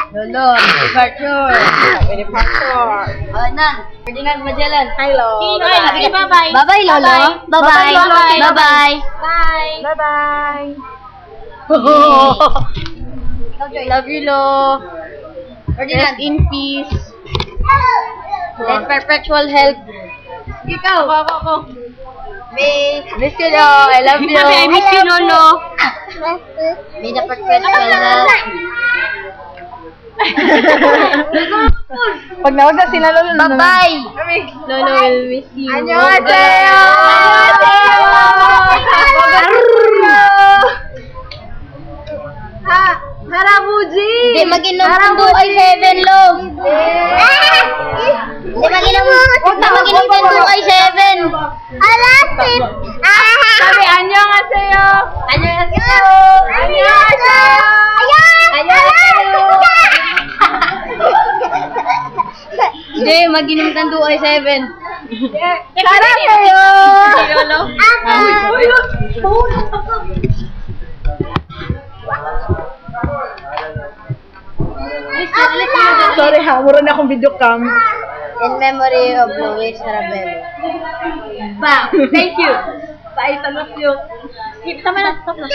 Lolo, departure. Happy departure. Nan, Ferdinand Magellan. Hi, Lolo. Bye-bye. Bye-bye, Lolo. Bye-bye. Bye-bye. Bye. Bye-bye. Love you, Lo. Ferdinand. Rest in peace. Let perpetual health. Ikaw. Ako. Miss you, Lo. I love you. I miss you, Lolo. May the perpetual health. Pag nawag na sila, Lolo. Bye-bye. Lolo will miss you. Annyeonghaseyo. Haramuji. Hindi mag-inom ng 2i7, Lo. Hindi mag-inom ng 2i7. Alasip. Sabi, annyeonghaseyo. Annyeonghaseyo. Annyeonghaseyo. Annyeonghaseyo. Hindi, mag-inom ng 2i7. Saraseyo. Lolo. Sorry ha, mura na akong video cam. In memory of Luis Sarabello. Thank you. Bye, salute you. Tama na, stop na.